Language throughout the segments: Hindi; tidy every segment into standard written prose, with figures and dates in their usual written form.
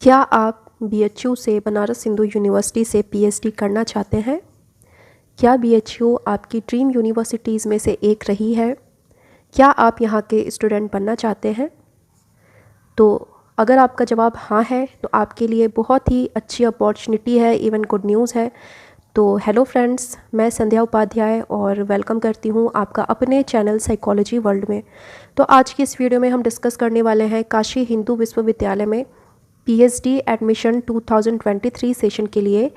क्या आप बीएचयू से बनारस हिंदू यूनिवर्सिटी से पीएचडी करना चाहते हैं? क्या बीएचयू आपकी ड्रीम यूनिवर्सिटीज़ में से एक रही है? क्या आप यहाँ के स्टूडेंट बनना चाहते हैं? तो अगर आपका जवाब हाँ है तो आपके लिए बहुत ही अच्छी अपॉर्चुनिटी है, इवन गुड न्यूज़ है। तो हेलो फ्रेंड्स, मैं संध्या उपाध्याय और वेलकम करती हूँ आपका अपने चैनल साइकोलॉजी वर्ल्ड में। तो आज की इस वीडियो में हम डिस्कस करने वाले हैं काशी हिंदू विश्वविद्यालय में पीएचडी एडमिशन 2023 सेशन के लिए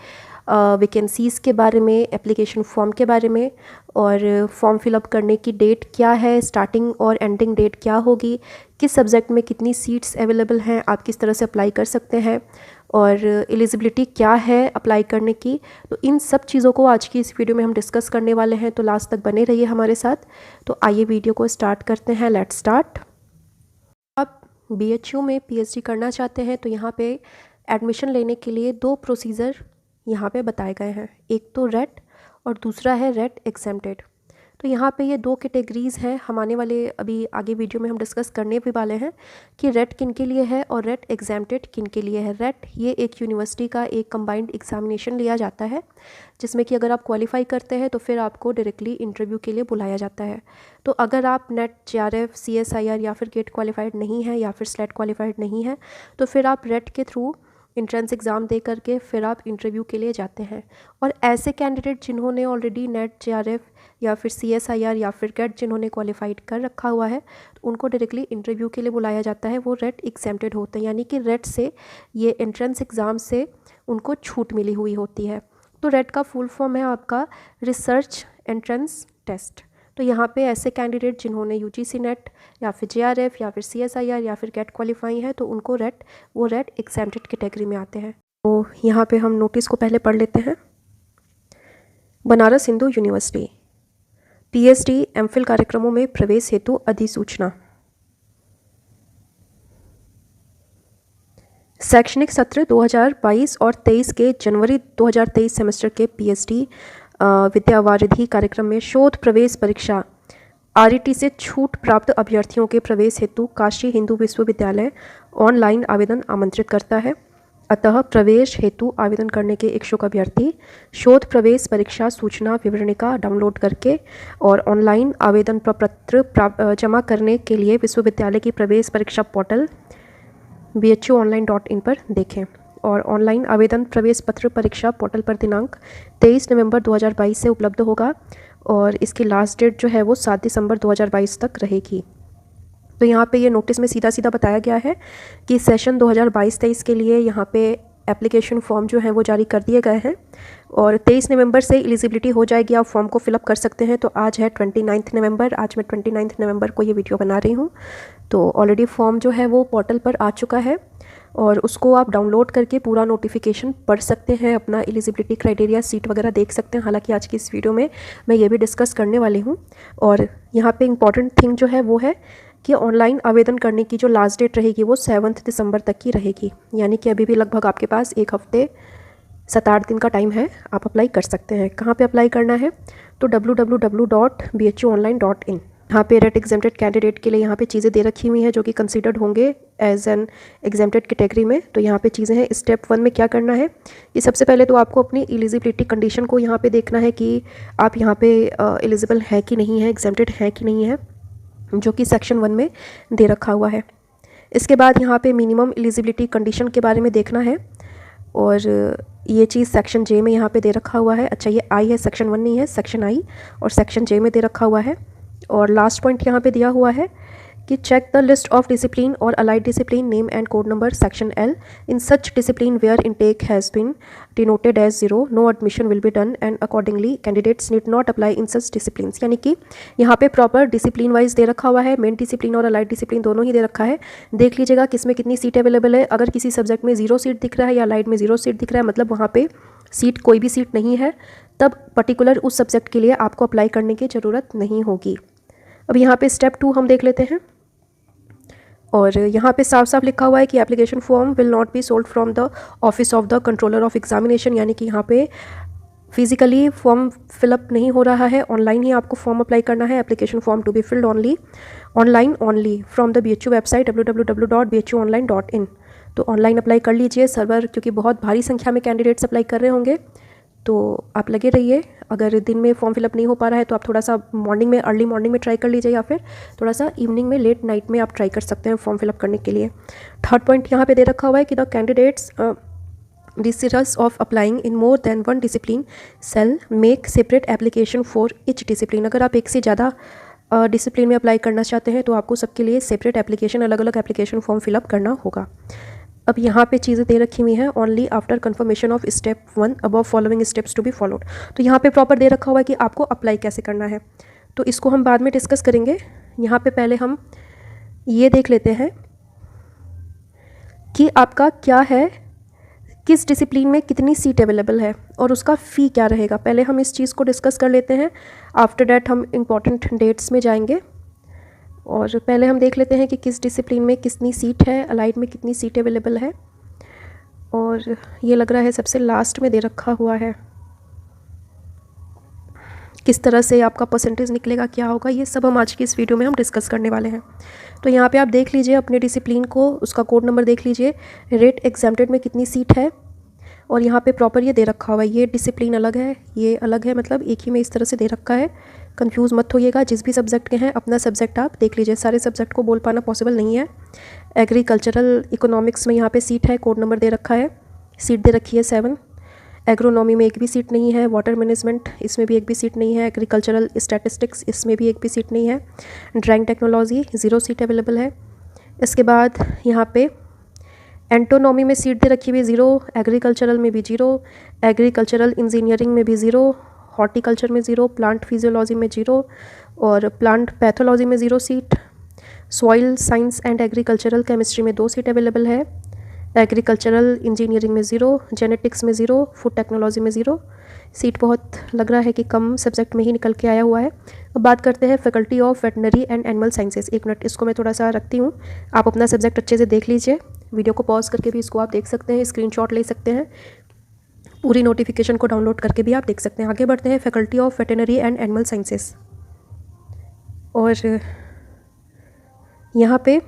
वैकेंसीज़ के बारे में, एप्लीकेशन फॉर्म के बारे में और फॉर्म फिलअप करने की डेट क्या है, स्टार्टिंग और एंडिंग डेट क्या होगी, किस सब्जेक्ट में कितनी सीट्स अवेलेबल हैं, आप किस तरह से अप्लाई कर सकते हैं और एलिजिबिलिटी क्या है अप्लाई करने की। तो इन सब चीज़ों को आज की इस वीडियो में हम डिस्कस करने वाले हैं, तो लास्ट तक बने रहिए हमारे साथ। तो आइए वीडियो को स्टार्ट करते हैं। Let's start. आप बीएचयू में पीएचडी करना चाहते हैं तो यहाँ पे एडमिशन लेने के लिए दो प्रोसीजर यहाँ पे बताए गए हैं, एक तो रेट और दूसरा है रेट एग्जेम्प्टेड। तो यहाँ पे ये दो कैटेगरीज़ हैं। हम आने वाले अभी आगे वीडियो में हम डिस्कस करने भी वाले हैं कि रेट किन के लिए है और रेट एग्जेम्प्टेड किन के लिए है। रेट ये एक यूनिवर्सिटी का एक कंबाइंड एग्जामिनेशन लिया जाता है जिसमें कि अगर आप क्वालिफाई करते हैं तो फिर आपको डायरेक्टली इंटरव्यू के लिए बुलाया जाता है। तो अगर आप नेट, जेआरएफ, सीएसआईआर या फिर गेट क्वालिफाइड नहीं है या फिर स्लेट क्वालिफाइड नहीं है तो फिर आप रेट के थ्रू इंट्रेंस एग्ज़ाम दे करके फिर आप इंटरव्यू के लिए जाते हैं। और ऐसे कैंडिडेट जिन्होंने ऑलरेडी नेट, जेआरएफ या फिर सीएसआईआर या फिर गेट जिन्होंने क्वालिफाइड कर रखा हुआ है तो उनको डायरेक्टली इंटरव्यू के लिए बुलाया जाता है। वो रेट एग्जेम्प्टेड होते हैं, यानी कि रेट से ये एंट्रेंस एग्ज़ाम से उनको छूट मिली हुई होती है। तो रेट का फुल फॉर्म है आपका रिसर्च एंट्रेंस टेस्ट। तो यहाँ पे ऐसे कैंडिडेट जिन्होंने यूजीसी नेट या फिर जेआरएफ या फिर सीएसआईआर या फिर गेट क्वालिफाई है तो उनको वो रेट एग्जेम्प्टेड कैटेगरी में आते हैं। तो यहाँ पे हम नोटिस को पहले पढ़ लेते हैं। Banaras Hindu university PhD MPhil कार्यक्रमों में प्रवेश हेतु अधिसूचना। शैक्षणिक सत्र 2022 और 23 के जनवरी 2023 सेमेस्टर के पीएचडी विद्यावारिधि कार्यक्रम में शोध प्रवेश परीक्षा आरईटी से छूट प्राप्त अभ्यर्थियों के प्रवेश हेतु काशी हिंदू विश्वविद्यालय ऑनलाइन आवेदन आमंत्रित करता है। अतः प्रवेश हेतु आवेदन करने के इच्छुक अभ्यर्थी शोध प्रवेश परीक्षा सूचना विवरणिका डाउनलोड करके और ऑनलाइन आवेदन प्रपत्र जमा करने के लिए विश्वविद्यालय की प्रवेश परीक्षा पोर्टल bhuonline.in पर देखें। और ऑनलाइन आवेदन प्रवेश पत्र परीक्षा पोर्टल पर दिनांक 23 नवंबर 2022 से उपलब्ध होगा और इसकी लास्ट डेट जो है वो 7 दिसंबर 2022 तक रहेगी। तो यहाँ पे ये नोटिस में सीधा सीधा बताया गया है कि सेशन 2022-23 के लिए यहाँ पे एप्लीकेशन फॉर्म जो है वो जारी कर दिए गए हैं और 23 नवंबर से एलिजिबिलिटी हो जाएगी, आप फॉर्म को फिलअप कर सकते हैं। तो आज है 29 नवंबर, आज मैं 29 नवंबर को ये वीडियो बना रही हूँ। तो ऑलरेडी फॉर्म जो है वो पोर्टल पर आ चुका है और उसको आप डाउनलोड करके पूरा नोटिफिकेशन पढ़ सकते हैं, अपना एलिजिबिलिटी क्राइटेरिया, सीट वगैरह देख सकते हैं। हालांकि आज की इस वीडियो में मैं ये भी डिस्कस करने वाली हूँ। और यहाँ पे इम्पॉर्टेंट थिंग जो है वो है कि ऑनलाइन आवेदन करने की जो लास्ट डेट रहेगी वो 7 दिसंबर तक की रहेगी, यानी कि अभी भी लगभग आपके पास एक हफ्ते 7-8 दिन का टाइम है, आप अप्लाई कर सकते हैं। कहाँ पे अप्लाई करना है तो www.bhuonline.in। यहाँ पे रेट एग्जेम्प्टेड कैंडिडेट के लिए यहाँ पे चीज़ें दे रखी हुई हैं जो कि कंसीडर्ड होंगे एज एन एग्जेम्प्टेड कैटेगरी में। तो यहाँ पे चीज़ें हैं। स्टेप 1 में क्या करना है कि सबसे पहले तो आपको अपनी एलिजिबिलिटी कंडीशन को यहाँ पे देखना है कि आप यहाँ पे एलिजिबल है कि नहीं है, एग्जेम्प्टेड है कि नहीं है, जो कि सेक्शन 1 में दे रखा हुआ है। इसके बाद यहाँ पे मिनिमम एलिजिबिलिटी कंडीशन के बारे में देखना है और ये चीज़ सेक्शन जे में यहाँ पे दे रखा हुआ है। अच्छा, ये आई है, सेक्शन 1 नहीं है, सेक्शन आई और सेक्शन जे में दे रखा हुआ है। और लास्ट पॉइंट यहाँ पे दिया हुआ है कि check the list of discipline और allied discipline name and code number section L in such discipline where intake has been denoted as 0 no admission will be done and accordingly candidates need not apply in such discipline. यानी कि यहाँ पे प्रॉपर डिसिप्लिन वाइज दे रखा हुआ है, मेन डिसिप्लिन और अलाइड डिसिप्लिन दोनों ही दे रखा है। देख लीजिएगा किसमें कितनी सीट अवेलेबल है। अगर किसी सब्जेक्ट में 0 सीट दिख रहा है या अलाइड में 0 सीट दिख रहा है, मतलब वहाँ पे सीट कोई भी सीट नहीं है, तब पर्टिकुलर उस सब्जेक्ट के लिए आपको अप्लाई करने की ज़रूरत नहीं होगी। अब यहाँ पे स्टेप 2 हम देख लेते हैं और यहाँ पे साफ साफ लिखा हुआ है कि application form will not be sold from the office of the controller of examination. यानी कि यहाँ पे फिजिकली फॉर्म फिलअप नहीं हो रहा है, ऑनलाइन ही आपको फॉर्म अप्लाई करना है। Application form to be filled online only from the BHU website www.bhuonline.in। तो ऑनलाइन अप्लाई कर लीजिए। सर्वर क्योंकि बहुत भारी संख्या में कैंडिडेट्स अप्लाई कर रहे होंगे, तो आप लगे रहिए। अगर दिन में फॉर्म फिलअप नहीं हो पा रहा है तो आप थोड़ा सा मॉर्निंग में, अर्ली मॉर्निंग में ट्राई कर लीजिए, या फिर थोड़ा सा इवनिंग में, लेट नाइट में आप ट्राई कर सकते हैं फॉर्म फिलअप करने के लिए। थर्ड पॉइंट यहाँ पे दे रखा हुआ है कि the candidates desirous of applying in more than one discipline shall make separate application for each discipline। अगर आप एक से ज़्यादा डिसिप्लिन में अप्लाई करना चाहते हैं तो आपको सबके लिए सेपरेट एप्लीकेशन, अलग अलग एप्लीकेशन फॉर्म फिलअप करना होगा। अब यहाँ पे चीज़ें दे रखी हुई हैं, only after confirmation of step 1 above following steps to be followed. तो यहाँ पे प्रॉपर दे रखा हुआ है कि आपको अप्लाई कैसे करना है, तो इसको हम बाद में डिस्कस करेंगे। यहाँ पे पहले हम ये देख लेते हैं कि आपका क्या है, किस डिसिप्लिन में कितनी सीट अवेलेबल है और उसका फ़ी क्या रहेगा। पहले हम इस चीज़ को डिस्कस कर लेते हैं, आफ्टर डैट हम इम्पॉर्टेंट डेट्स में जाएंगे। और पहले हम देख लेते हैं कि किस डिसिप्लिन में कितनी सीट है, अलाइड में कितनी सीट अवेलेबल है। और ये लग रहा है सबसे लास्ट में दे रखा हुआ है, किस तरह से आपका परसेंटेज निकलेगा, क्या होगा, ये सब हम आज की इस वीडियो में हम डिस्कस करने वाले हैं। तो यहाँ पे आप देख लीजिए अपने डिसिप्लिन को, उसका कोड नंबर देख लीजिए, रेट एग्जाम्प्टेड में कितनी सीट है, और यहाँ पे प्रॉपर ये दे रखा हुआ है। ये डिसिप्लिन अलग है, ये अलग है, मतलब एक ही में इस तरह से दे रखा है। कंफ्यूज मत होइएगा, जिस भी सब्जेक्ट के हैं अपना सब्जेक्ट आप देख लीजिए, सारे सब्जेक्ट को बोल पाना पॉसिबल नहीं है। एग्रीकल्चरल इकोनॉमिक्स में यहाँ पे सीट है, कोड नंबर दे रखा है, सीट दे रखी है 7। एग्रोनॉमी में एक भी सीट नहीं है। वाटर मैनेजमेंट, इसमें भी एक भी सीट नहीं है। एग्रीकल्चरल स्टैटिस्टिक्स, इसमें भी एक भी सीट नहीं है। ड्राइंग टेक्नोलॉजी 0 सीट अवेलेबल है। इसके बाद यहाँ पे एंटोनॉमी में सीट दे रखी हुई 0, एग्रीकल्चरल में भी 0, एग्रीकल्चरल इंजीनियरिंग में भी 0, हॉर्टिकल्चर में 0, प्लांट फिजियोलॉजी में 0 और प्लांट पैथोलॉजी में 0 seat. Soil science and agricultural chemistry में 2 सीट अवेलेबल है। एग्रीकल्चरल इंजीनियरिंग में 0, जेनेटिक्स में 0, फूड टेक्नोलॉजी में 0। सीट बहुत लग रहा है कि कम सब्जेक्ट में ही निकल के आया हुआ है। अब बात करते हैं faculty of veterinary and animal sciences. एक मिनट, इसको मैं थोड़ा सा रखती हूँ, आप अपना सब्जेक्ट अच्छे से देख लीजिए। वीडियो को पॉज करके भी इसको आप देख सकते हैं, स्क्रीनशॉट ले सकते हैं, पूरी नोटिफिकेशन को डाउनलोड करके भी आप देख सकते हैं। आगे बढ़ते हैं faculty of veterinary and animal sciences. और यहाँ पे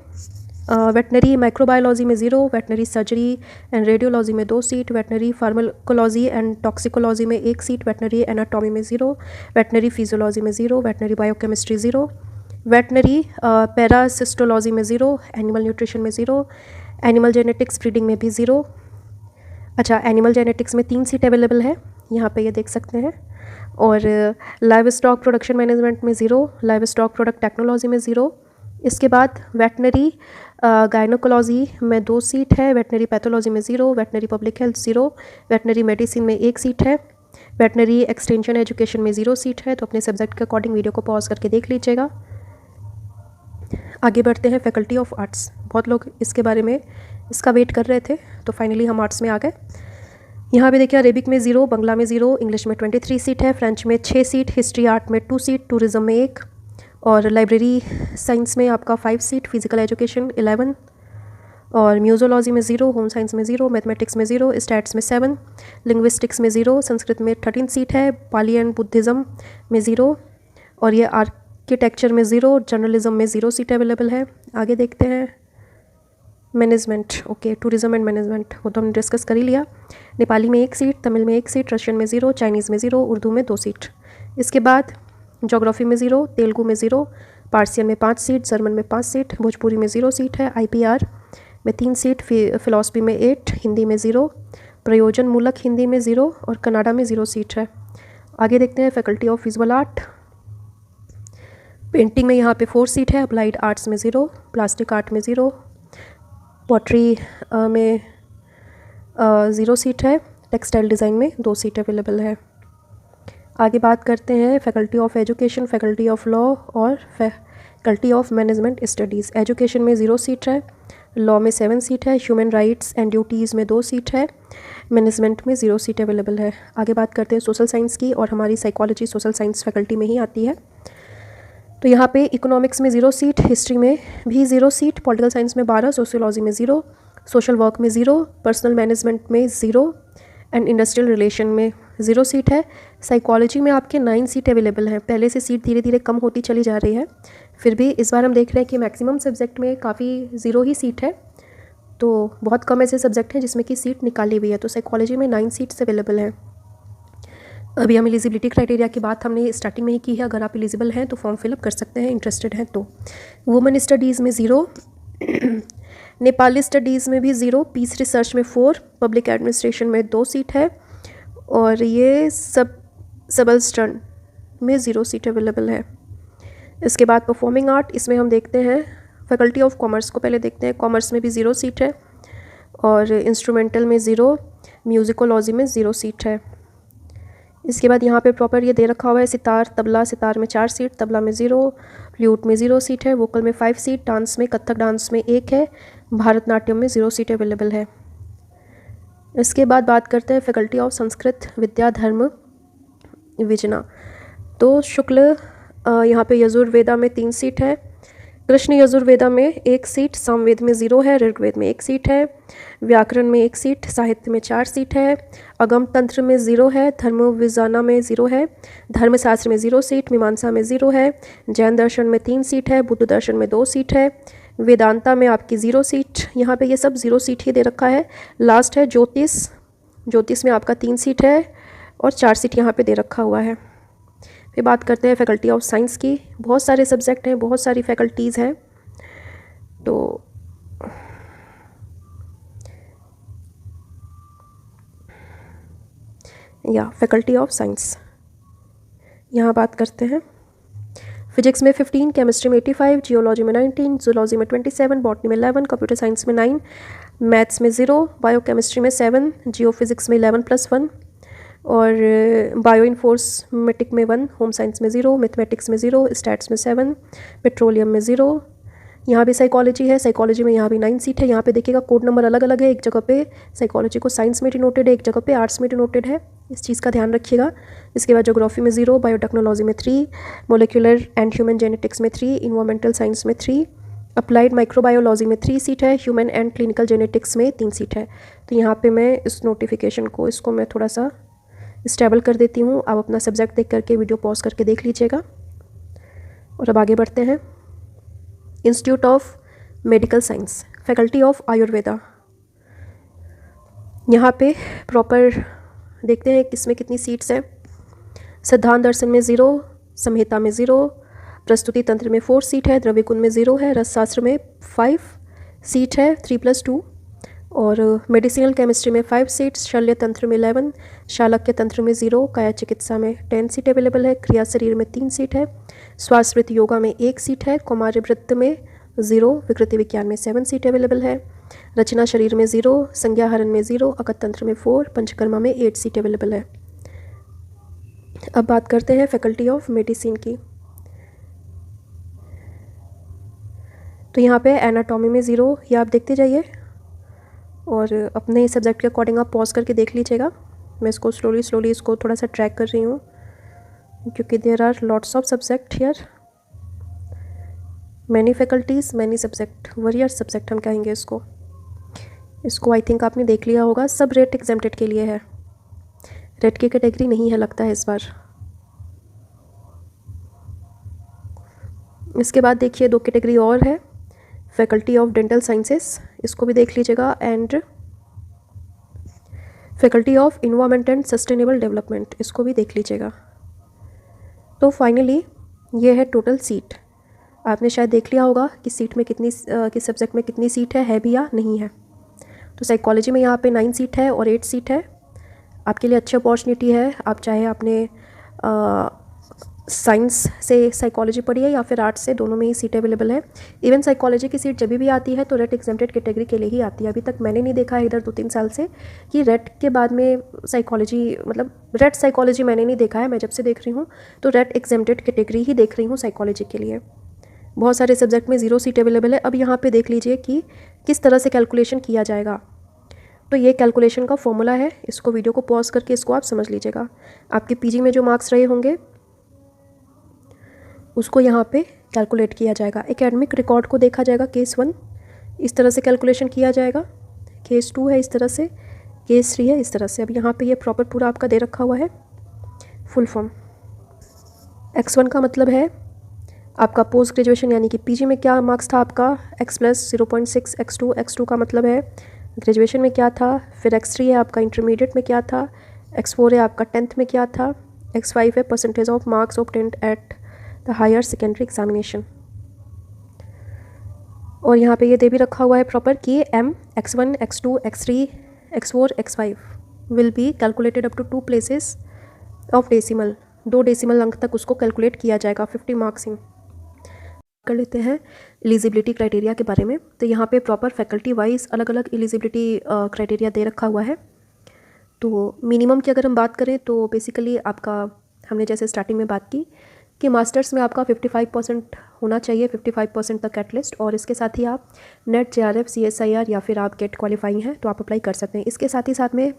वेटनरी माइक्रोबायोलॉजी में 0, वेटनरी सर्जरी एंड रेडियोलॉजी में 2 seat, veterinary pharmacology and toxicology में 1 सीट, वेटनरी एनाटॉमी में 0, वेटनरी फिजियोलॉजी में 0, वेटनरी बायोकेमिस्ट्री 0, वेटनरी पैरासिस्टोलॉजी में 0, एनिमल न्यूट्रिशन में 0, एनिमल जेनेटिक्स ब्रीडिंग में भी 0। अच्छा, एनिमल जेनेटिक्स में 3 सीट अवेलेबल है, यहाँ पे ये देख सकते हैं। और लाइव स्टॉक प्रोडक्शन मैनेजमेंट में 0, लाइव स्टॉक प्रोडक्ट टेक्नोलॉजी में 0। इसके बाद वेटनरी गायनोकोलॉजी में 2 सीट है, वेटनरी पैथोलॉजी में 0, veterinary public health 0, veterinary medicine में 1 सीट है, वेटनरी एक्सटेंशन एजुकेशन में 0 सीट है। तो अपने सब्जेक्ट के अकॉर्डिंग वीडियो को पॉज करके देख लीजिएगा। आगे बढ़ते हैं फैकल्टी ऑफ आर्ट्स। बहुत लोग इसके बारे में इसका वेट कर रहे थे, तो फाइनली हम आर्ट्स में आ गए। यहाँ पे देखिए अरेबिक में 0, बंगला में 0, इंग्लिश में 23 सीट है, फ्रेंच में 6 सीट, हिस्ट्री आर्ट में 2 सीट, टूरिज्म में 1, और लाइब्रेरी साइंस में आपका 5 सीट, फिजिकल एजुकेशन 11, और म्यूज़ोलॉजी में 0, होम साइंस में 0, मैथमेटिक्स में 0, स्टैट्स में 7, लिंग्विस्टिक्स में 0, संस्कृत में 13 सीट है, पाली एंड बुद्धिज़्म में 0, और ये आर्किटेक्चर में 0, जर्नलिज्म में 0 सीट अवेलेबल है। आगे देखते हैं management, okay, tourism and management वो तो हमने डिस्कस कर ही लिया। नेपाली में 1 सीट, तमिल में 1 सीट, रशियन में 0, चाइनीज़ में 0, उर्दू में 2 सीट। इसके बाद जोग्राफ़ी में 0, तेलुगु में 0, पार्सियन में 5 सीट, जर्मन में 5 सीट, भोजपुरी में 0 सीट है, IPR में 3 सीट, फिलॉसफी में 8, हिंदी में 0, प्रयोजन मूलक हिंदी में 0 और कनाडा में 0 सीट है। आगे देखते हैं faculty of visual art. Painting में यहाँ पे 4 सीट है, अप्लाइड आर्ट्स में 0, प्लास्टिक आर्ट में 0, पॉटरी में 0 सीट है, टेक्सटाइल डिज़ाइन में 2 सीट अवेलेबल है। आगे बात करते हैं faculty of education, faculty of law और faculty of management studies. Education में 0 सीट है, लॉ में 7 सीट है, ह्यूमन राइट्स एंड ड्यूटीज़ में 2 सीट है, मैनेजमेंट में 0 सीट अवेलेबल है। आगे बात करते हैं सोशल साइंस की, और हमारी साइकोलॉजी सोशल साइंस फैकल्टी में ही आती है। तो यहाँ पे इकोनॉमिक्स में 0 सीट, हिस्ट्री में भी 0 सीट, पॉलिटिकल साइंस में 12, सोशियोलॉजी में 0, सोशल वर्क में 0, पर्सनल मैनेजमेंट में 0 एंड इंडस्ट्रियल रिलेशन में 0 सीट है। साइकोलॉजी में आपके 9 सीट अवेलेबल हैं। पहले से सीट धीरे धीरे कम होती चली जा रही है, फिर भी इस बार हम देख रहे हैं कि मैक्सिमम सब्जेक्ट में काफ़ी 0 ही सीट है। तो बहुत कम ऐसे सब्जेक्ट हैं जिसमें कि सीट निकाली हुई है। तो साइकोलॉजी में 9 सीट्स अवेलेबल हैं। अभी हम एलिजिबिलिटी क्राइटेरिया की बात हमने स्टार्टिंग में ही की है। अगर आप एलिजिबल हैं तो फॉर्म फिलअप कर सकते हैं, इंटरेस्टेड हैं तो। वुमेन स्टडीज़ में 0, नेपाली स्टडीज़ में भी 0, पीस रिसर्च में 4, पब्लिक एडमिनिस्ट्रेशन में 2 सीट है, और ये सबल्स्टन में 0 सीट अवेलेबल है। इसके बाद परफॉर्मिंग आर्ट, इसमें हम देखते हैं फैकल्टी ऑफ कॉमर्स को पहले देखते हैं। कॉमर्स में भी 0 सीट है, और इंस्ट्रूमेंटल में 0, म्यूजिकोलॉजी में 0 सीट है। इसके बाद यहाँ पे प्रॉपर ये दे रखा हुआ है सितार तबला, सितार में 4 सीट, तबला में 0, फ्लूट में 0 सीट है, वोकल में 5 सीट, डांस में कथक डांस में 1 है, भारतनाट्यम में 0 सीट अवेलेबल है। इसके बाद बात करते हैं फैकल्टी ऑफ संस्कृत विद्या धर्म विजना। तो शुक्ल यहाँ पे यजुर्वेदा में 3 सीट है, कृष्ण यजुर्वेदा में 1 सीट, सामवेद में 0 है, ऋग्वेद में 1 सीट है, व्याकरण में 1 सीट, साहित्य में 4 सीट है, अगम तंत्र में 0 है, धर्म विजाना में 0 है, धर्मशास्त्र में 0 सीट, मीमांसा में 0 है, जैन दर्शन में 3 सीट है, बुद्ध दर्शन में 2 सीट है, वेदांता में आपकी 0 सीट। यहाँ पे ये सब 0 सीट ही दे रखा है। लास्ट है ज्योतिष, ज्योतिष में आपका 3 सीट है और 4 सीट यहाँ पे दे रखा हुआ है। फिर बात करते हैं फैकल्टी ऑफ साइंस की। बहुत सारे सब्जेक्ट हैं, बहुत सारी फैकल्टीज़ हैं। तो या फैकल्टी ऑफ साइंस यहाँ बात करते हैं। फिजिक्स में 15, केमिस्ट्री में 85, जियोलॉजी में 19, जूलॉजी में 27, बॉटनी में 11, कंप्यूटर साइंस में 9, मैथ्स में 0, बायोकेमिस्ट्री में 7, जियोफिजिक्स में 11+1, और बायो इन्फॉर्मेटिक में 1, होम साइंस में 0, मैथमेटिक्स में 0, स्टैट्स में 7, पेट्रोलियम में 0। यहाँ भी साइकोलॉजी है, साइकोलॉजी में यहाँ भी 9 सीट है। यहाँ पे देखिएगा कोड नंबर अलग अलग है, एक जगह पे साइकोलॉजी को साइंस में डिनोटेड है, एक जगह पे आर्ट्स में डिनोटेड है, इस चीज़ का ध्यान रखिएगा। इसके बाद ज्योग्राफी में 0, बायोटेक्नोलॉजी में 3, मोलिकुलर एंड ह्यूमन जेनेटिक्स में 3, इन्वायरमेंटल साइंस में 3, अप्लाइड माइक्रोबायोलॉजी में 3 सीट है, ह्यूमन एंड क्लिनिकल जेनेटिक्स में 3 सीट है। तो यहाँ पर मैं इस नोटिफिकेशन को इसको मैं थोड़ा सा स्टेबल कर देती हूँ। आप अपना सब्जेक्ट देख करके वीडियो पॉज करके देख लीजिएगा। और अब आगे बढ़ते हैं। Institute of medical science, faculty of Ayurveda. यहाँ पे प्रॉपर देखते हैं किसमें कितनी सीट्स हैं। सिद्धांत दर्शन में 0, संहिता में 0, प्रस्तुति तंत्र में 4 सीट है, द्रव्यकुंड में 0 है, रसशास्त्र में 5 सीट है 3+2, और मेडिसिनल केमिस्ट्री में 5 सीट्स, शल्य तंत्र में 11, शालक्य तंत्र में 0, काया चिकित्सा में 10 सीट अवेलेबल है, क्रिया शरीर में 3 सीट है, स्वास्थ्य योगा में 1 सीट है, कौमार्य वृत्त में 0, विकृति विज्ञान में 7 सीट अवेलेबल है, रचना शरीर में 0, संज्ञाहरण में 0, अकत तंत्र में 4, पंचकर्मा में 8 सीट अवेलेबल है। अब बात करते हैं फैकल्टी ऑफ मेडिसिन की। तो यहाँ पे एनाटॉमी में 0, ये आप देखते जाइए और अपने सब्जेक्ट के अकॉर्डिंग आप पॉज करके देख लीजिएगा। मैं इसको स्लोली इसको थोड़ा सा ट्रैक कर रही हूँ क्योंकि there are lots of subject here, many faculties many subject, various subject हम कहेंगे इसको आई थिंक आपने देख लिया होगा। सब रेट एग्जेम्प्टेड के लिए है, रेट की कैटेगरी नहीं है लगता है इस बार। इसके बाद देखिए 2 कैटेगरी और है, फैकल्टी ऑफ डेंटल साइंसेस, इसको भी देख लीजिएगा, and faculty of environment and sustainable development, इसको भी देख लीजिएगा। तो फाइनली ये है टोटल सीट। आपने शायद देख लिया होगा कि सीट में कितनी, किस सब्जेक्ट में कितनी सीट है भी या नहीं है। तो साइकोलॉजी में यहाँ पे 9 सीट है और 8 सीट है। आपके लिए अच्छी अपॉर्चुनिटी है, आप चाहे आपने साइंस से साइकोलॉजी पढ़ी है या फिर आर्ट्स से, दोनों में ही सीट अवेलेबल है। इवन साइकोलॉजी की सीट जब भी आती है तो रेट एग्जेम्प्टेड कैटेगरी के लिए ही आती है। अभी तक मैंने नहीं देखा है इधर 2-3 साल से कि रेट के बाद में साइकोलॉजी, मतलब रेट साइकोलॉजी मैंने नहीं देखा है। मैं जब से देख रही हूँ तो रेट एग्जेम्प्टेड कैटेगरी ही देख रही हूँ साइकोलॉजी के लिए। बहुत सारे सब्जेक्ट में 0 सीट अवेलेबल है। अब यहाँ पे देख लीजिए कि किस तरह से कैलकुलेशन किया जाएगा। तो ये कैलकुलेशन का फॉर्मूला है, इसको वीडियो को पॉज करके इसको आप समझ लीजिएगा। आपके पीजी में जो मार्क्स रहे होंगे उसको यहाँ पे कैलकुलेट किया जाएगा। एकेडमिक रिकॉर्ड को देखा जाएगा, केस 1 इस तरह से कैलकुलेशन किया जाएगा, केस 2 है इस तरह से, केस 3 है इस तरह से। अब यहाँ पे ये प्रॉपर पूरा आपका दे रखा हुआ है फुल फॉर्म। x1 का मतलब है आपका पोस्ट ग्रेजुएशन यानी कि पीजी में क्या मार्क्स था आपका x प्लस 0.6 x2 का मतलब है ग्रेजुएशन में क्या था, फिर x3 है आपका इंटरमीडिएट में क्या था, x4 है आपका 10th में क्या था, x5 है percentage of marks obtained at the higher secondary examination. और यहाँ पे ये दे भी रखा हुआ है प्रॉपर कि m x1 x2 x3 x4 x5 will be calculated up to 2 places of decimal, 2 decimal अंक तक उसको कैलकुलेट किया जाएगा 50 मार्क्स इन। कर लेते हैं एलिजिबिलिटी क्राइटेरिया के बारे में। तो यहाँ पे प्रॉपर फैकल्टी वाइज अलग अलग एलिजिबिलिटी क्राइटेरिया दे रखा हुआ है। तो मिनिमम की अगर हम बात करें तो बेसिकली आपका, हमने जैसे स्टार्टिंग में बात की कि मास्टर्स में आपका 55% होना चाहिए, 55% तक एटलीस्ट, और इसके साथ ही आप नेट JRF CSIR या फिर आप गेट क्वालिफाइंग हैं तो आप अप्लाई कर सकते हैं। इसके साथ ही साथ में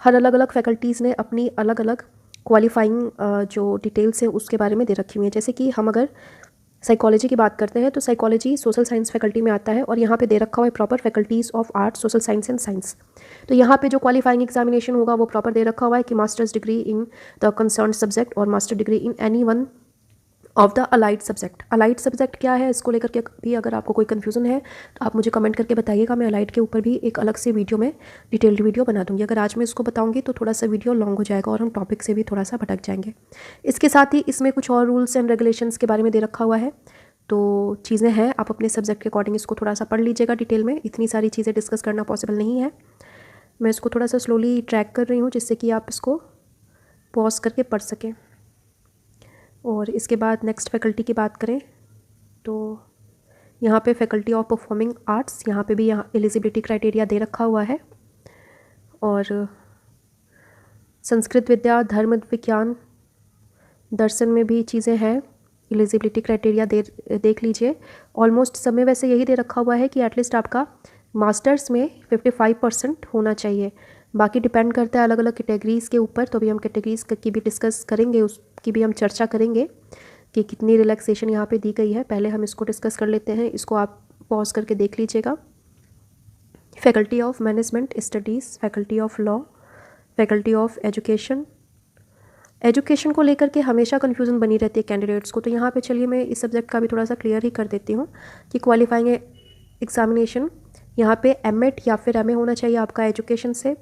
हर अलग अलग फैकल्टीज़ ने अपनी अलग अलग क्वालिफाइंग जो डिटेल्स हैं उसके बारे में दे रखी हुई है। जैसे कि हम अगर साइकोलॉजी की बात करते हैं तो साइकोलॉजी सोशल साइंस फैकल्टी में आता है और यहाँ पे दे रखा हुआ है proper faculties of arts, social science and science. तो यहाँ पे जो क्वालिफाइंग एग्जामिनेशन होगा वो प्रॉपर दे रखा हुआ है कि master's degree in the concern subject और master degree in any one of the allied subject. Allied subject क्या है, इसको लेकर के भी अगर आपको कोई कन्फ्यूज़न है तो आप मुझे कमेंट करके बताइएगा। मैं अलाइड के ऊपर भी एक अलग से वीडियो में डिटेल्ड वीडियो बना दूँगी। अगर आज मैं इसको बताऊँगी तो थोड़ा सा वीडियो लॉन्ग हो जाएगा और हम टॉपिक से भी थोड़ा सा भटक जाएंगे। इसके साथ ही इसमें कुछ और रूल्स एंड रेगुलेशंस के बारे में दे रखा हुआ है। तो चीज़ें हैं, आप अपने सब्जेक्ट के अकॉर्डिंग इसको थोड़ा सा पढ़ लीजिएगा डिटेल में। इतनी सारी चीज़ें डिस्कस करना पॉसिबल नहीं है, मैं इसको थोड़ा सा स्लोली ट्रैक कर रही हूँ जिससे कि आप इसको पॉज करके पढ़ सकें। और इसके बाद नेक्स्ट फैकल्टी की बात करें तो यहाँ पे फैकल्टी ऑफ परफॉर्मिंग आर्ट्स, यहाँ पे भी यहाँ एलिजिबिलिटी क्राइटेरिया दे रखा हुआ है। और संस्कृत विद्या, धर्म विज्ञान, दर्शन में भी चीज़ें हैं, एलिजिबिलिटी क्राइटेरिया देख लीजिए। ऑलमोस्ट सब में वैसे यही दे रखा हुआ है कि एटलीस्ट आपका मास्टर्स में 55% होना चाहिए। बाकी डिपेंड करता है अलग अलग कैटेगरीज़ के ऊपर, तो अभी हम कैटेगरीज़ की भी डिस्कस करेंगे, उसकी भी हम चर्चा करेंगे कि कितनी रिलैक्सेशन यहाँ पे दी गई है। पहले हम इसको डिस्कस कर लेते हैं, इसको आप पॉज करके देख लीजिएगा। Faculty of management studies, faculty of law, faculty of education. Education को लेकर के हमेशा कन्फ्यूज़न बनी रहती है कैंडिडेट्स को, तो यहाँ पे चलिए मैं इस सब्जेक्ट का भी थोड़ा सा क्लियर ही कर देती हूँ कि क्वालिफाइंग एग्जामिनेशन यहाँ पे M.Ed या फिर MA होना चाहिए आपका एजुकेशन से,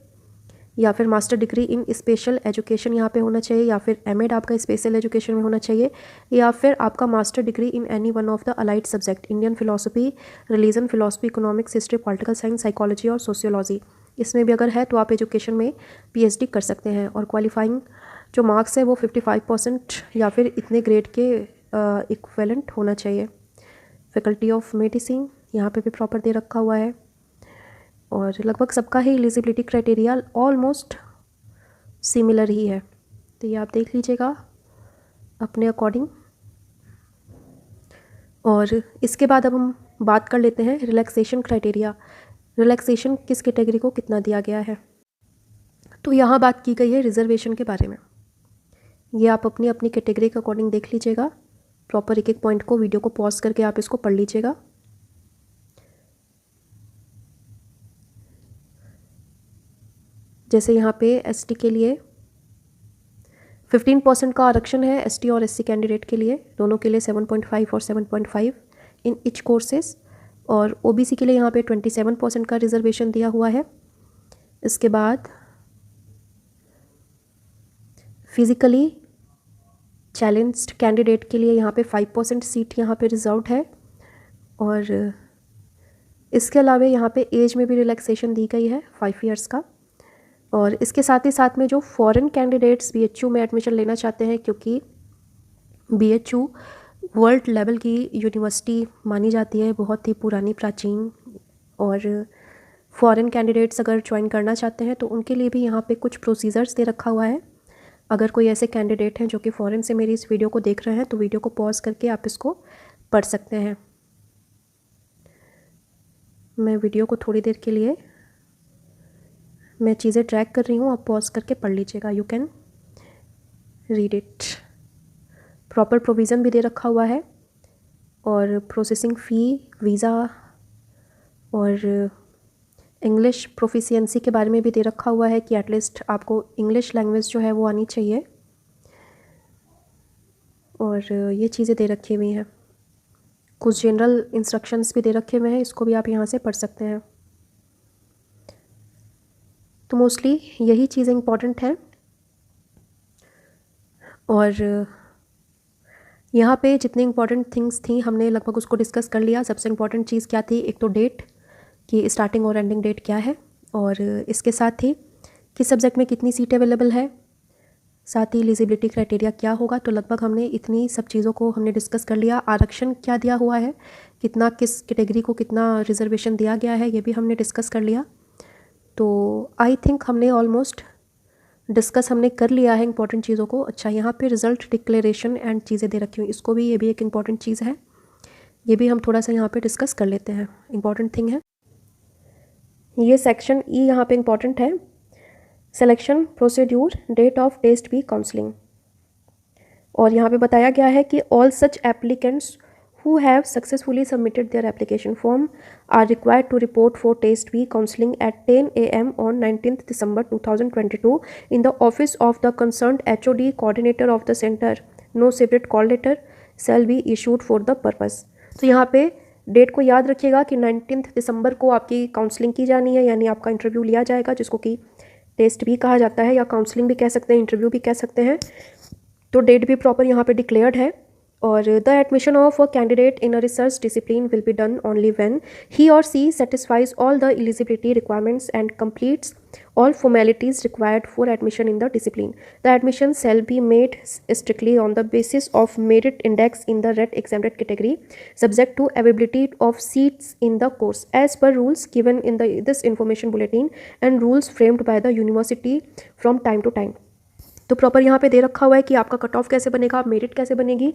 या फिर मास्टर डिग्री इन स्पेशल एजुकेशन यहाँ पे होना चाहिए, या फिर M.Ed आपका स्पेशल एजुकेशन में होना चाहिए, या फिर आपका master degree in any one of the allied subject, Indian philosophy, religion, philosophy, economics, history, political science, psychology और सोशियोलॉजी। इसमें भी अगर है तो आप एजुकेशन में PhD कर सकते हैं। और क्वालिफाइंग जो मार्क्स है वो 55% या फिर इतने ग्रेड के इक्विवेलेंट होना चाहिए। फैकल्टी ऑफ मेडिसिन यहाँ पे भी प्रॉपर दे रखा हुआ है। और लगभग सबका ही एलिजिबिलिटी क्राइटेरिया ऑलमोस्ट सिमिलर ही है, तो ये आप देख लीजिएगा अपने अकॉर्डिंग। और इसके बाद अब हम बात कर लेते हैं रिलैक्सेशन क्राइटेरिया। रिलैक्सेशन किस कैटेगरी को कितना दिया गया है, तो यहाँ बात की गई है रिजर्वेशन के बारे में। ये आप अपनी अपनी कैटेगरी के अकॉर्डिंग देख लीजिएगा प्रॉपर, एक एक पॉइंट को, वीडियो को पॉज करके आप इसको पढ़ लीजिएगा। जैसे यहाँ पे ST के लिए 15% का आरक्षण है, ST और SC कैंडिडेट के लिए, दोनों के लिए 7.5 और 7.5 इन ईच कोर्सेज। और OBC के लिए यहाँ पे 27% का रिजर्वेशन दिया हुआ है। इसके बाद फिज़िकली चैलेंज्ड कैंडिडेट के लिए यहाँ पे 5% सीट यहाँ पे रिजर्व्ड है। और इसके अलावा यहाँ पे एज में भी रिलैक्सेशन दी गई है 5 इयर्स का। और इसके साथ ही साथ में जो फॉरेन कैंडिडेट्स BHU में एडमिशन लेना चाहते हैं, क्योंकि BHU वर्ल्ड लेवल की यूनिवर्सिटी मानी जाती है, बहुत ही पुरानी प्राचीन, और फॉरेन कैंडिडेट्स अगर ज्वाइन करना चाहते हैं तो उनके लिए भी यहाँ पे कुछ प्रोसीजर्स दे रखा हुआ है। अगर कोई ऐसे कैंडिडेट हैं जो कि फ़ॉरेन से मेरी इस वीडियो को देख रहे हैं तो वीडियो को पॉज करके आप इसको पढ़ सकते हैं। मैं वीडियो को थोड़ी देर के लिए मैं चीज़ें ट्रैक कर रही हूँ, आप पॉज करके पढ़ लीजिएगा, you can read it. Proper provision भी दे रखा हुआ है, और प्रोसेसिंग फ़ी, वीज़ा और इंग्लिश प्रोफिशिएंसी के बारे में भी दे रखा हुआ है कि एटलीस्ट आपको इंग्लिश लैंग्वेज जो है वो आनी चाहिए। और ये चीज़ें दे रखी हुई हैं। कुछ जनरल इंस्ट्रक्शंस भी दे रखे हुए हैं, इसको भी आप यहाँ से पढ़ सकते हैं। तो मोस्टली यही चीज़ें इंपॉर्टेंट हैं। और यहाँ पे जितनी इंपॉर्टेंट थिंग्स थी हमने लगभग उसको डिस्कस कर लिया। सबसे इंपॉर्टेंट चीज़ क्या थी, एक तो डेट कि स्टार्टिंग और एंडिंग डेट क्या है, और इसके साथ ही किस सब्जेक्ट में कितनी सीट अवेलेबल है, साथ ही एलिजिबिलिटी क्राइटेरिया क्या होगा। तो लगभग हमने इतनी सब चीज़ों को हमने डिस्कस कर लिया। आरक्षण क्या दिया हुआ है, कितना किस कैटेगरी को कितना रिजर्वेशन दिया गया है, ये भी हमने डिस्कस कर लिया। तो आई थिंक हमने ऑलमोस्ट डिस्कस हमने कर लिया है इंपॉर्टेंट चीज़ों को। अच्छा, यहाँ पे रिज़ल्ट डिक्लेरेशन एंड चीज़ें दे रखी हुई, इसको भी, ये भी एक इम्पॉर्टेंट चीज़ है, ये भी हम थोड़ा सा यहाँ पे डिस्कस कर लेते हैं। इंपॉर्टेंट थिंग है ये सेक्शन ई, यहाँ पे इम्पॉर्टेंट है। Selection procedure, date of test B counselling, और यहाँ पे बताया गया है कि all such applicants who have successfully submitted their application form are required to report for test B counseling at 10 a.m. on 19th December 2022 in the office of the concerned HOD coordinator of the center. No separate call letter shall be issued for the purpose. तो यहाँ पे डेट को याद रखिएगा कि 19 दिसंबर को आपकी काउंसलिंग की जानी है, यानी आपका इंटरव्यू लिया जाएगा, जिसको कि टेस्ट भी कहा जाता है या काउंसलिंग भी कह सकते हैं, इंटरव्यू भी कह सकते हैं। तो डेट भी प्रॉपर यहाँ पे डिक्लेयर्ड है। और the admission of a candidate in a research discipline will be done only when he or she satisfies all the eligibility requirements and completes all formalities required for admission in the discipline. The admission shall be made strictly on the basis of merit index in the red exempted category, subject to availability of seats in the course as per rules given in this information bulletin and rules framed by the university from time to time. तो प्रॉपर यहाँ पे दे रखा हुआ है कि आपका कट ऑफ कैसे बनेगा, मेरिट कैसे बनेगी,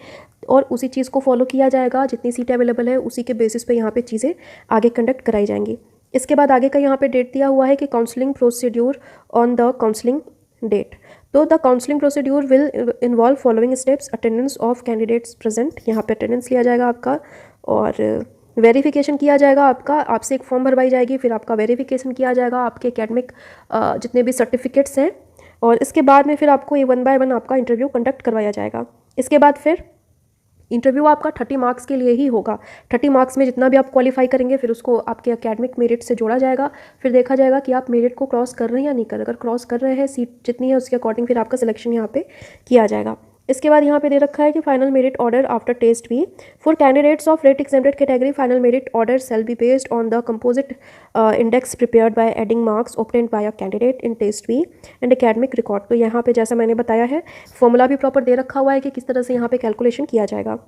और उसी चीज़ को फॉलो किया जाएगा। जितनी सीटें अवेलेबल है उसी के बेसिस पे यहाँ पे चीज़ें आगे कंडक्ट कराई जाएंगी। इसके बाद आगे का यहाँ पे डेट दिया हुआ है कि counselling procedure on the counselling date. तो the counselling procedure will involve following steps: attendance of candidates present, यहाँ पे अटेंडेंस लिया जाएगा आपका, और वेरिफिकेशन किया जाएगा आपका, आपसे एक फॉर्म भरवाई जाएगी, फिर आपका वेरिफिकेशन किया जाएगा, आपके एकेडमिक जितने भी सर्टिफिकेट्स हैं, और इसके बाद में फिर आपको ये 1 बाय 1 आपका इंटरव्यू कंडक्ट करवाया जाएगा। इसके बाद फिर इंटरव्यू आपका 30 मार्क्स के लिए ही होगा। 30 मार्क्स में जितना भी आप क्वालिफाई करेंगे फिर उसको आपके एकेडमिक मेरिट से जोड़ा जाएगा। फिर देखा जाएगा कि आप मेरिट को क्रॉस कर रहे हैं या नहीं कर रहे। अगर क्रॉस कर रहे हैं, सीट जितनी है उसके अकॉर्डिंग फिर आपका सिलेक्शन यहाँ पे किया जाएगा। इसके बाद यहाँ पे दे रखा है कि final merit order after test भी for candidates of RET exempted category, final merit order shall be based on the composite index prepared by adding marks obtained by a candidate in test B and academic record. तो यहाँ पे जैसा मैंने बताया है, फॉर्मूला भी प्रॉपर दे रखा हुआ है कि किस तरह से यहाँ पे कैलकुलेशन किया जाएगा।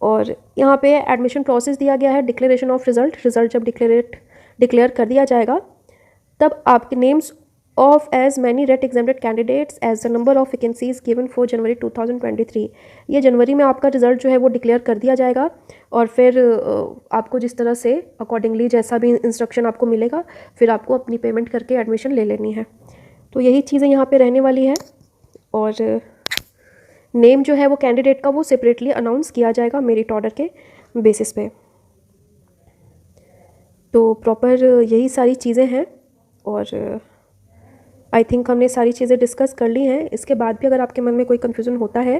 और यहाँ पे एडमिशन प्रोसेस दिया गया है, डिक्लेरेशन ऑफ रिजल्ट जब डिक्लेयर कर दिया जाएगा तब आपके names of as many RET exempted candidates as the number of vacancies given for January 2023। ये जनवरी में आपका रिज़ल्ट जो है वो डिक्लेयर कर दिया जाएगा, और फिर आपको जिस तरह से अकॉर्डिंगली जैसा भी इंस्ट्रक्शन आपको मिलेगा फिर आपको अपनी पेमेंट करके एडमिशन ले लेनी है। तो यही चीज़ें यहाँ पे रहने वाली है, और नेम जो है वो कैंडिडेट का वो सेपरेटली अनाउंस किया जाएगा मेरिट ऑर्डर के बेसिस पे। तो प्रॉपर यही सारी चीज़ें हैं, और आई थिंक हमने सारी चीज़ें डिस्कस कर ली हैं। इसके बाद भी अगर आपके मन में कोई कन्फ्यूज़न होता है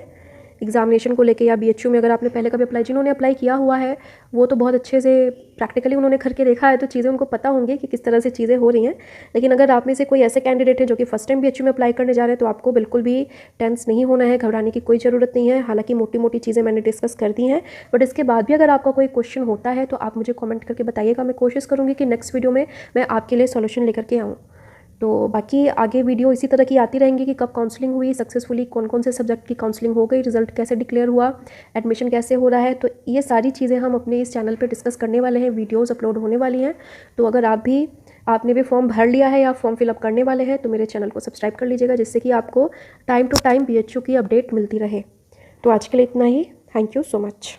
एग्जामिनेशन को लेके, या BHU में अगर आपने पहले कभी अप्लाई, जिन्होंने अप्लाई किया हुआ है वो तो बहुत अच्छे से प्रैक्टिकली उन्होंने करके देखा है, तो चीज़ें उनको पता होंगी कि किस तरह से चीज़ें हो रही हैं। लेकिन अगर आप में से कोई ऐसे कैंडिडेट है जो कि फर्स्ट टाइम BHU में अप्लाई करने जा रहे हैं, तो आपको बिल्कुल भी टेंस नहीं होना है, घबराने की कोई ज़रूरत नहीं है। हालांकि मोटी मोटी चीज़ें मैंने डिस्कस कर दी हैं, बट इसके बाद भी अगर आपका कोई क्वेश्चन होता है तो आप मुझे कॉमेंट करके बताइएगा। मैं कोशिश करूँगी कि नेक्स्ट वीडियो में मैं आपके लिए सोल्यूशन लेकर के आऊँ। तो बाकी आगे वीडियो इसी तरह की आती रहेंगी कि कब काउंसलिंग हुई सक्सेसफुली, कौन कौन से सब्जेक्ट की काउंसलिंग हो गई, रिजल्ट कैसे डिक्लेयर हुआ, एडमिशन कैसे हो रहा है। तो ये सारी चीज़ें हम अपने इस चैनल पे डिस्कस करने वाले हैं, वीडियोस अपलोड होने वाली हैं। तो अगर आपने भी फॉर्म भर लिया है या फॉर्म फिलअप करने वाले हैं तो मेरे चैनल को सब्सक्राइब कर लीजिएगा, जिससे कि आपको टाइम टू टाइम BHU की अपडेट मिलती रहे। तो आज के लिए इतना ही। Thank you so much.